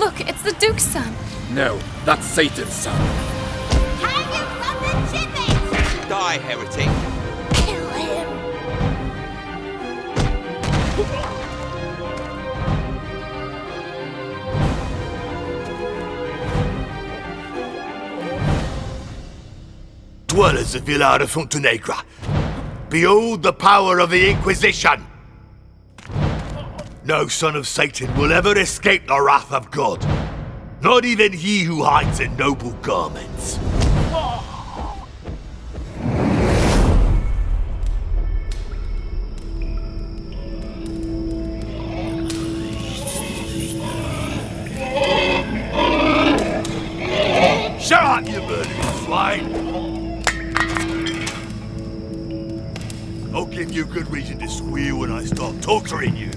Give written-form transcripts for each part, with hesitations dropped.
Look, it's the Duke's son. No, that's Satan's son. Hang him from the gibbet! Die, heretic. Kill him! Dwellers of Villa de Fontenegra, behold the power of the Inquisition! No son of Satan will ever escape the wrath of God, not even he who hides in noble garments. Shut up, you murdering swine! I'll give you good reason to squeal when I start torturing you.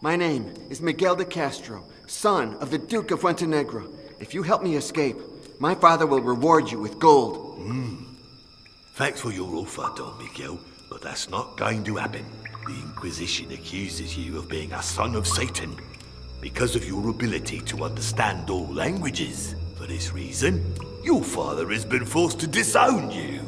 My name is Miguel de Castro, son of the Duke of Fuentenegra. If you help me escape, my father will reward you with gold. Thanks for your offer, Don Miguel, but that's not going to happen. The Inquisition accuses you of being a son of Satan because of your ability to understand all languages. For this reason, your father has been forced to disown you.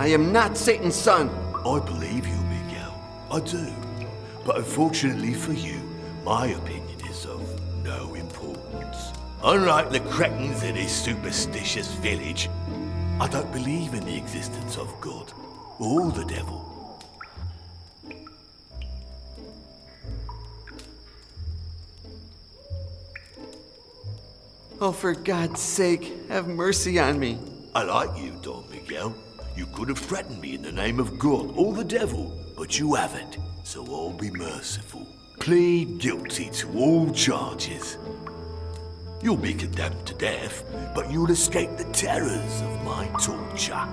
I am not Satan's son. I believe you, Miguel. I do. But unfortunately for you, my opinion is of no importance. Unlike the cretins in this superstitious village, I don't believe in the existence of God or the devil. Oh, for God's sake, have mercy on me. I like you, Don Miguel. You could have threatened me in the name of God or the devil, but you haven't, so I'll be merciful. Plead guilty to all charges. You'll be condemned to death, but you'll escape the terrors of my torture.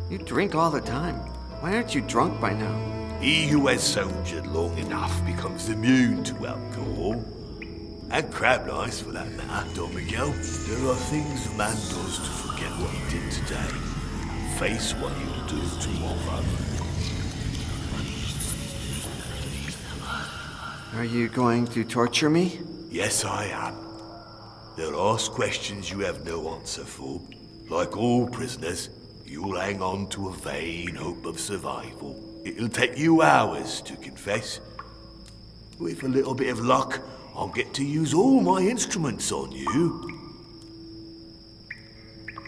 You drink all the time. Why aren't you drunk by now? He who has soldiered long enough becomes immune to alcohol. And crab lice, for that matter, Don Miguel. There are things a man does to forget what he did today, and face what he'll do tomorrow. Are you going to torture me? Yes, I am. They'll ask questions you have no answer for. Like all prisoners, you'll hang on to a vain hope of survival. It'll take you hours to confess. With a little bit of luck, I'll get to use all my instruments on you.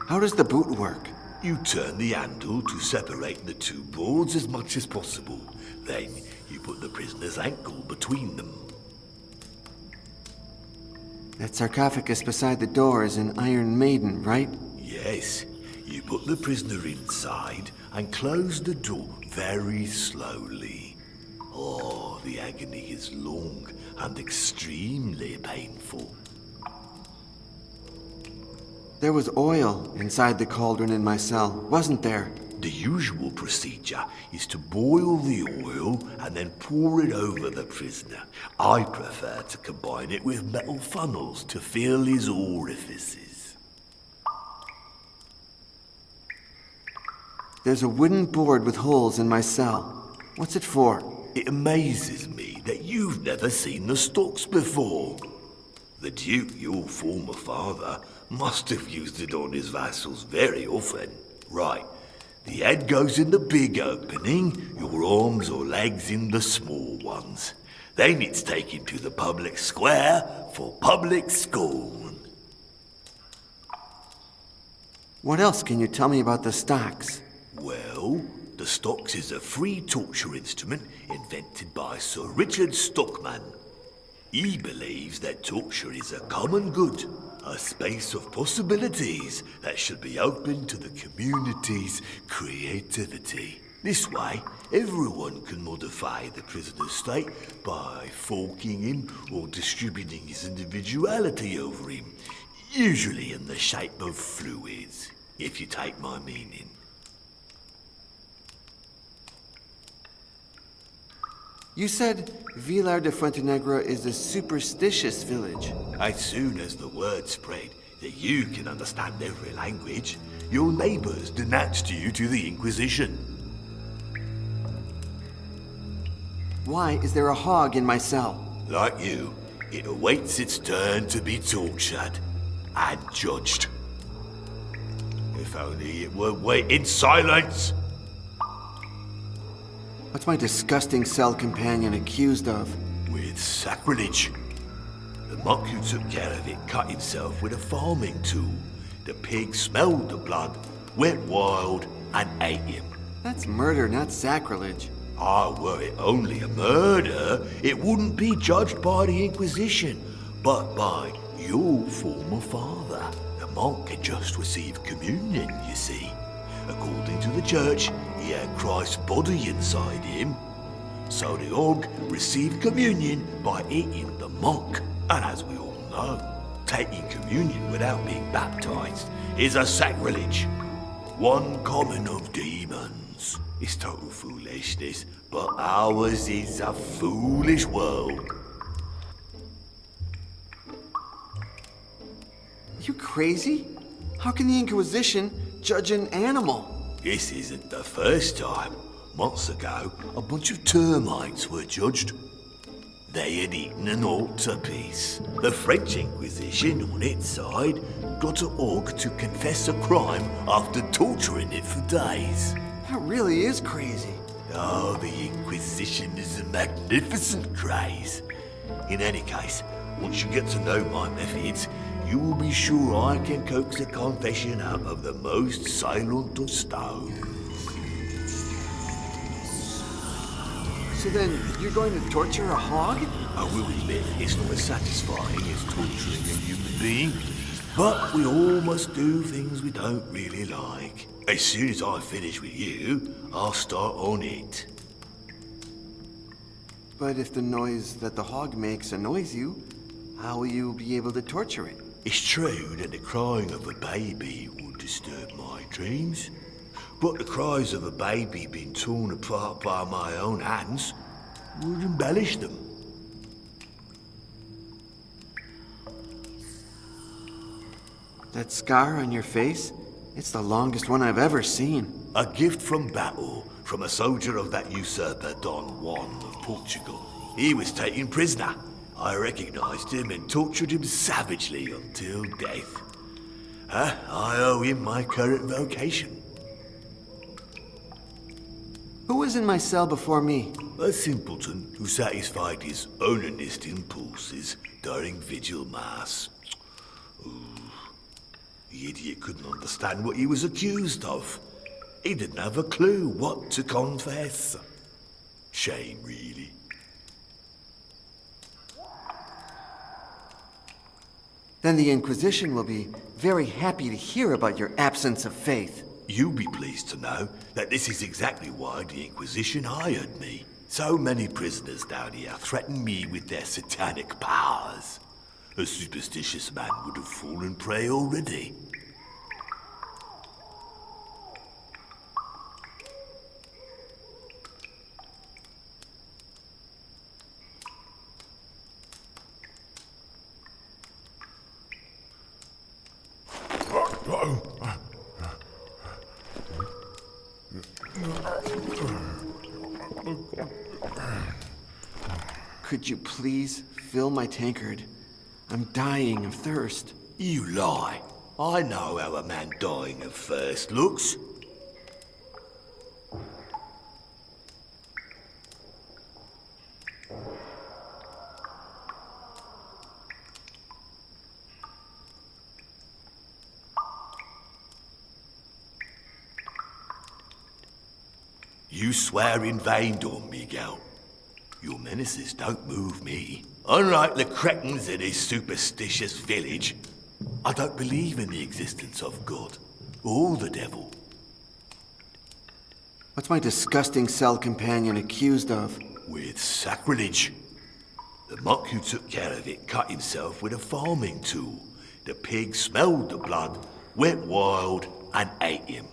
How does the boot work? You turn the handle to separate the two boards as much as possible. Then you put the prisoner's ankle between them. That sarcophagus beside the door is an Iron Maiden, right? Yes, you put the prisoner inside and close the door very slowly. Oh, the agony is long and extremely painful. There was oil inside the cauldron in my cell, wasn't there? The usual procedure is to boil the oil and then pour it over the prisoner. I prefer to combine it with metal funnels to fill his orifices. There's a wooden board with holes in my cell. What's it for? It amazes me that you've never seen the stocks before. The Duke, your former father, must have used it on his vassals very often. Right, the head goes in the big opening, your arms or legs in the small ones. Then it's taken to the public square for public scorn. What else can you tell me about the stocks? Well, the stocks is a free torture instrument invented by Sir Richard Stockman. He believes that torture is a common good, a space of possibilities that should be open to the community's creativity. This way, everyone can modify the prisoner's state by forking him or distributing his individuality over him, usually in the shape of fluids, if you take my meaning. You said Vilar de Fuentenegra is a superstitious village. As soon as the word spread that you can understand every language, your neighbors denounced you to the Inquisition. Why is there a hog in my cell? Like you, it awaits its turn to be tortured and judged. If only it were wait in silence! What's my disgusting cell companion accused of? With sacrilege. The monk who took care of it cut himself with a farming tool. The pig smelled the blood, went wild, and ate him. That's murder, not sacrilege. Ah, were it only a murder, it wouldn't be judged by the Inquisition, but by your former father. The monk had just received communion, you see. According to the church, he had Christ's body inside him. So the hog received communion by eating the monk. And as we all know, taking communion without being baptized is a sacrilege. One common of demons. It's total foolishness, but ours is a foolish world. You crazy? How can the Inquisition judge an animal? This isn't the first time. Months ago, a bunch of termites were judged. They had eaten an altarpiece. The French Inquisition, on its side, got an orc to confess a crime after torturing it for days. That really is crazy. Oh, the Inquisition is a magnificent craze. In any case, once you get to know my methods, you will be sure I can coax a confession out of the most silent of stones. So then, you're going to torture a hog? I will admit, it's not as satisfying as torturing a human being, but we all must do things we don't really like. As soon as I finish with you, I'll start on it. But if the noise that the hog makes annoys you, how will you be able to torture it? It's true that the crying of a baby will disturb my dreams, but the cries of a baby being torn apart by my own hands would embellish them. That scar on your face? It's the longest one I've ever seen. A gift from battle from a soldier of that usurper Don Juan of Portugal. He was taken prisoner. I recognized him and tortured him savagely until death. I owe him my current vocation. Who was in my cell before me? A simpleton who satisfied his onanist impulses during vigil mass. Ooh. The idiot couldn't understand what he was accused of. He didn't have a clue what to confess. Shame, really. Then the Inquisition will be very happy to hear about your absence of faith. You'll be pleased to know that this is exactly why the Inquisition hired me. So many prisoners down here threaten me with their satanic powers. A superstitious man would have fallen prey already. Could you please fill my tankard? I'm dying of thirst. You lie. I know how a man dying of thirst looks. You swear in vain, Don Miguel. Your menaces don't move me. Unlike the cretins in his superstitious village, I don't believe in the existence of God or the devil. What's my disgusting cell companion accused of? With sacrilege. The monk who took care of it cut himself with a farming tool. The pig smelled the blood, went wild, and ate him.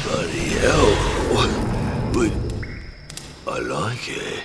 Bloody hell. What? I like it.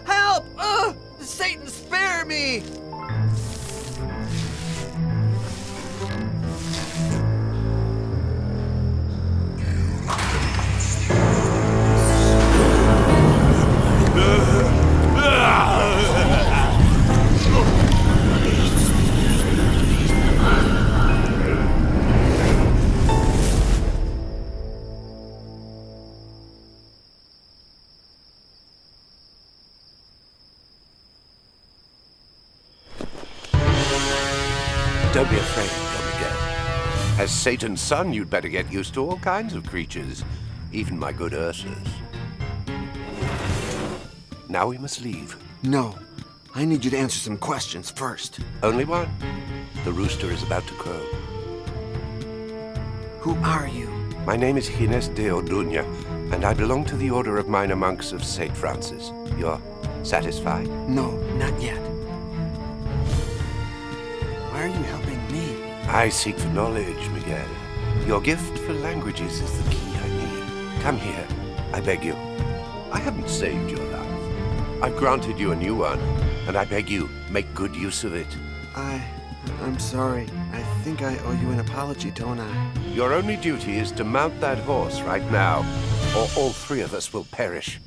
Help! Satan, spare me! Don't be afraid, Dominic. As Satan's son, you'd better get used to all kinds of creatures, even my good Ursus. Now we must leave. No. I need you to answer some questions first. Only one. The rooster is about to crow. Who are you? My name is Gines de Orduña, and I belong to the Order of Minor Monks of St. Francis. You're satisfied? No, not yet. Why are you helping me? I seek for knowledge, Miguel. Your gift for languages is the key I need. Come here, I beg you. I haven't saved your life. I've granted you a new one, and I beg you, make good use of it. I'm sorry. I think I owe you an apology, don't I? Your only duty is to mount that horse right now, or all three of us will perish.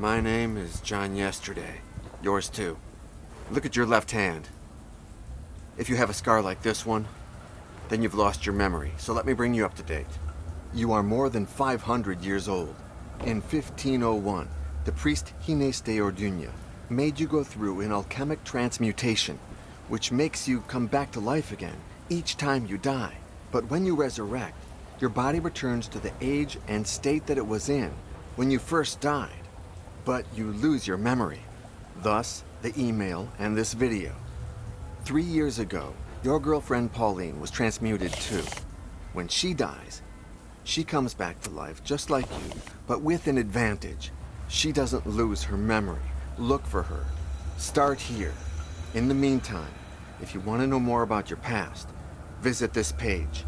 My name is John Yesterday. Yours too. Look at your left hand. If you have a scar like this one, then you've lost your memory, so let me bring you up to date. You are more than 500 years old. In 1501, the priest Gines de Orduña made you go through an alchemic transmutation, which makes you come back to life again each time you die. But when you resurrect, your body returns to the age and state that it was in when you first died. But you lose your memory. Thus, the email and this video. 3 years ago, your girlfriend Pauline was transmuted too. When she dies, she comes back to life just like you, but with an advantage. She doesn't lose her memory. Look for her. Start here. In the meantime, if you want to know more about your past, visit this page.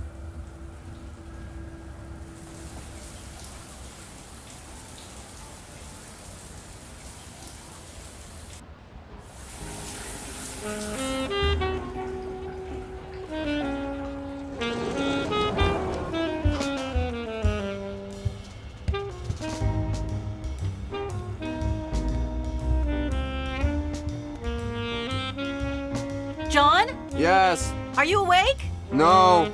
John? Yes. Are you awake? No.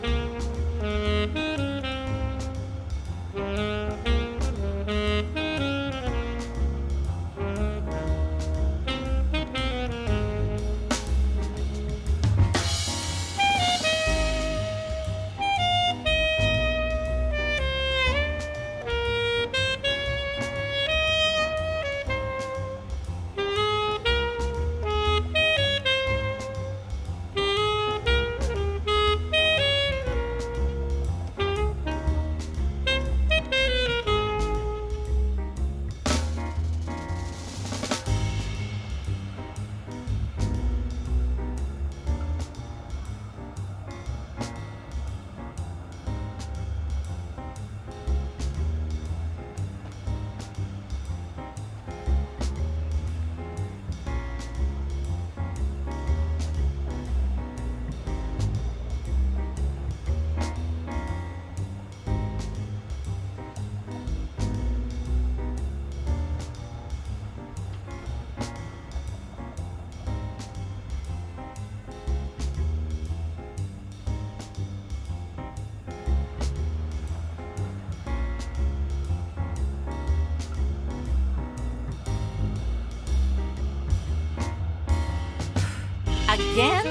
Again?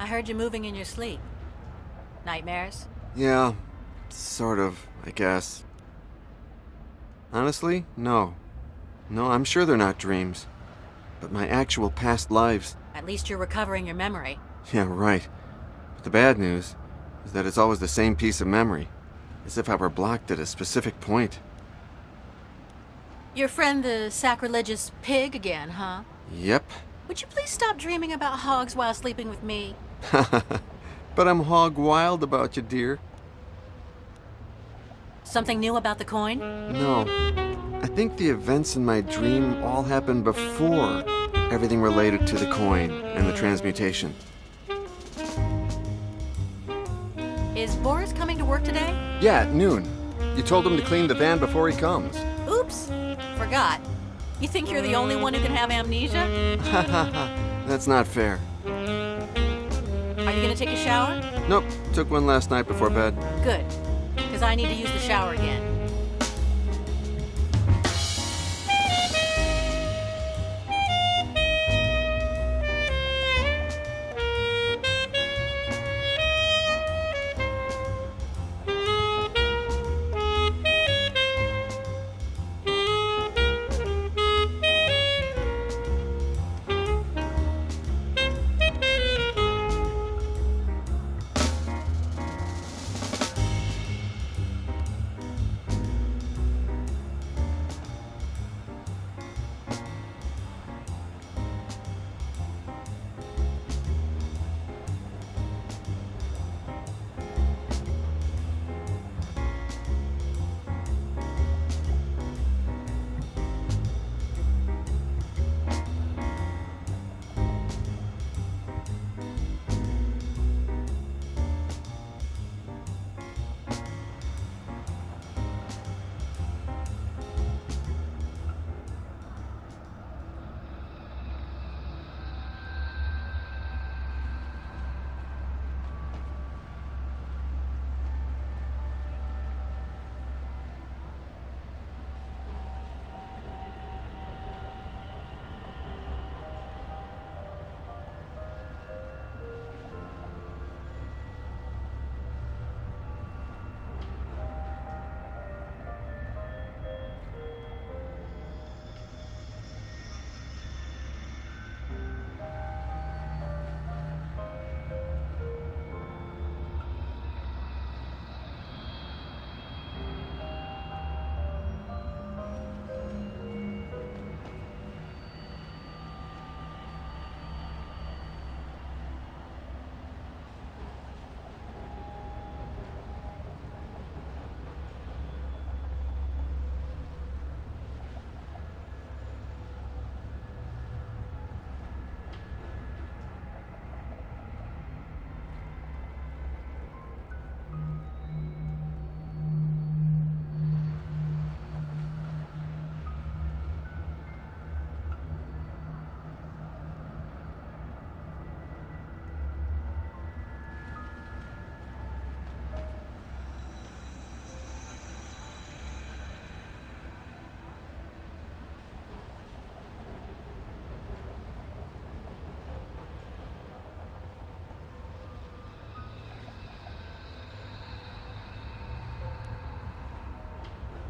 I heard you moving in your sleep. Nightmares? Yeah, sort of, I guess. Honestly, no. No, I'm sure they're not dreams. But my actual past lives. At least you're recovering your memory. Yeah, right. But the bad news is that it's always the same piece of memory. As if I were blocked at a specific point. Your friend the sacrilegious pig again, huh? Yep. Would you please stop dreaming about hogs while sleeping with me? But I'm hog wild about you, dear. Something new about the coin? No. I think the events in my dream all happened before everything related to the coin and the transmutation. Is Boris coming to work today? Yeah, at noon. You told him to clean the van before he comes. Oops, forgot. You think you're the only one who can have amnesia? That's not fair. Are you gonna take a shower? Nope, took one last night before bed. Good, because I need to use the shower again.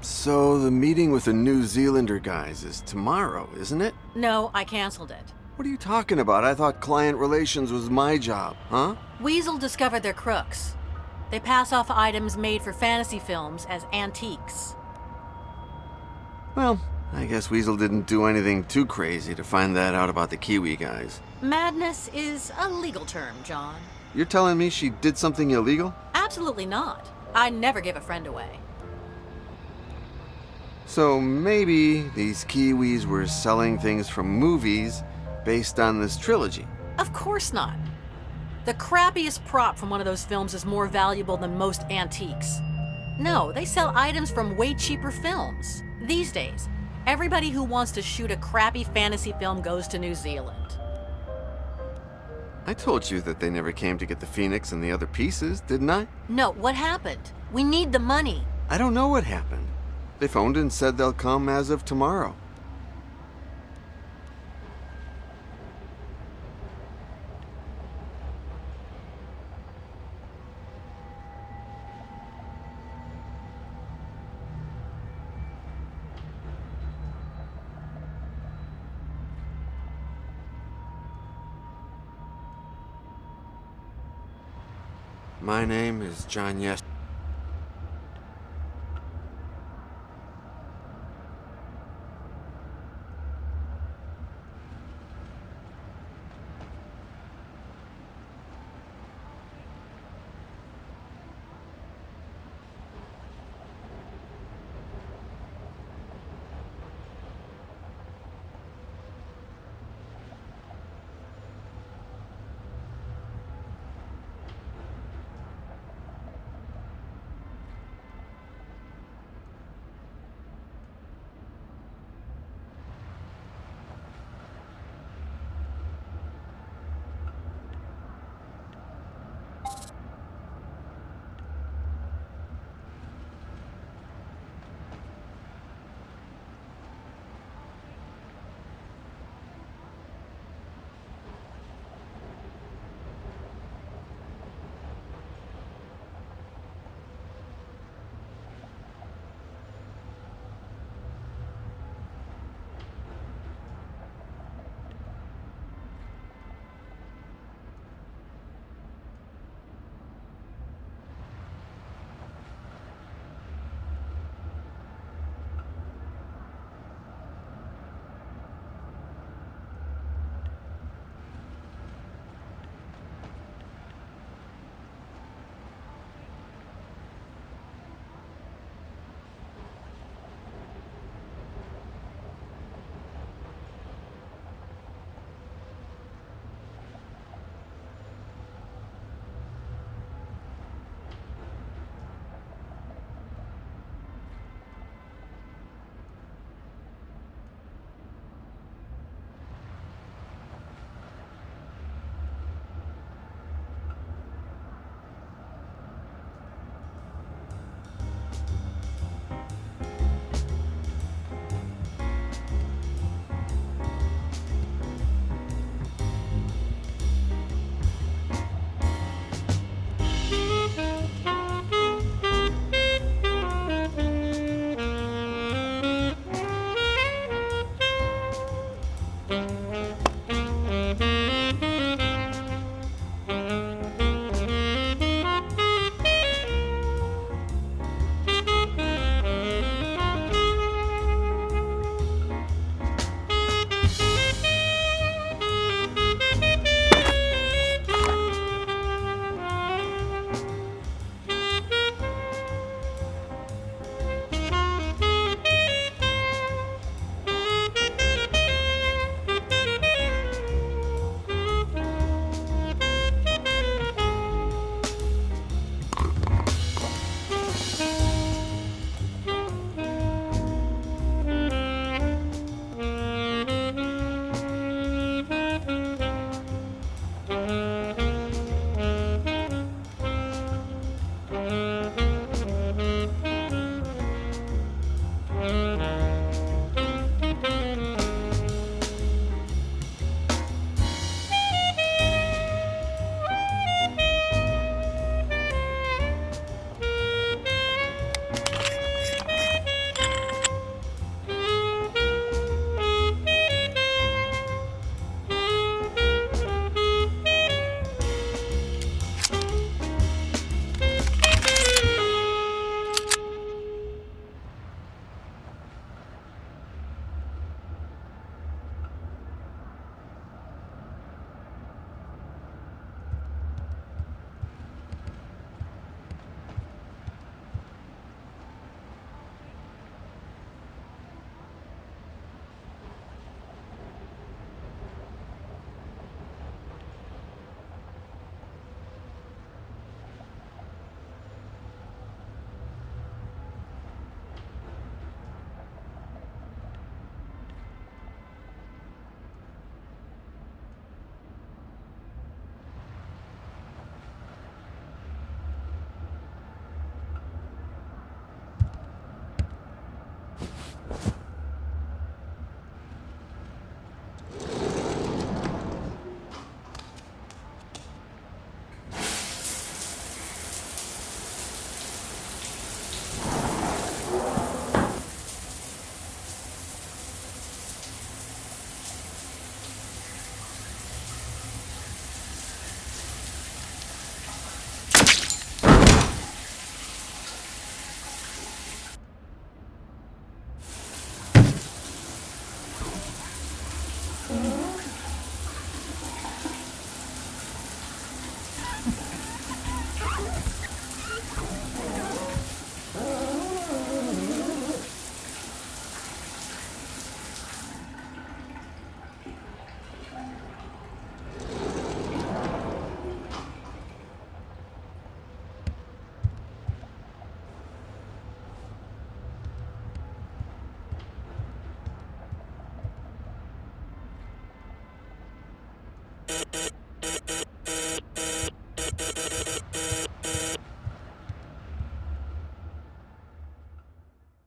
So the meeting with the New Zealander guys is tomorrow, isn't it? No, I canceled it. What are you talking about? I thought client relations was my job, huh? Weasel discovered they're crooks. They pass off items made for fantasy films as antiques. Well, I guess Weasel didn't do anything too crazy to find that out about the Kiwi guys. Madness is a legal term, John. You're telling me she did something illegal? Absolutely not. I never give a friend away. So maybe these Kiwis were selling things from movies based on this trilogy. Of course not. The crappiest prop from one of those films is more valuable than most antiques. No, they sell items from way cheaper films. These days, everybody who wants to shoot a crappy fantasy film goes to New Zealand. I told you that they never came to get the Phoenix and the other pieces, didn't I? No, what happened? We need the money. I don't know what happened. They phoned and said they'll come as of tomorrow. My name is John Yes.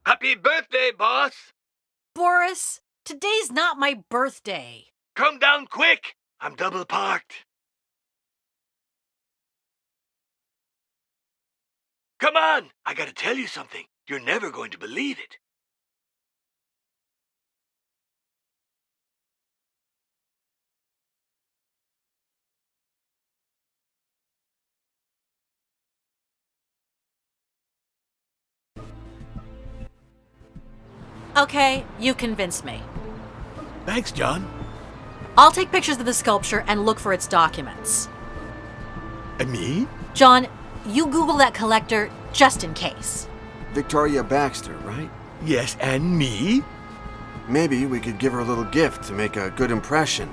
Happy birthday, boss! Boris, today's not my birthday. Come down quick! I'm double parked. Come on! I gotta tell you something. You're never going to believe it. Okay, you convinced me. Thanks, John. I'll take pictures of the sculpture and look for its documents. And me? John, you Google that collector just in case. Victoria Baxter, right? Yes, and me? Maybe we could give her a little gift to make a good impression.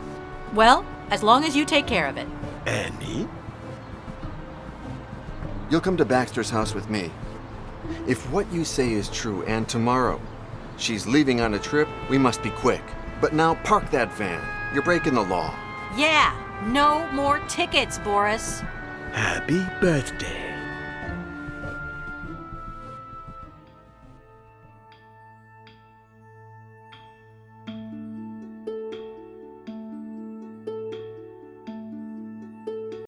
Well, as long as you take care of it. And me? You'll come to Baxter's house with me. If what you say is true and tomorrow she's leaving on a trip, we must be quick. But now park that van. You're breaking the law. Yeah, no more tickets, Boris. Happy birthday.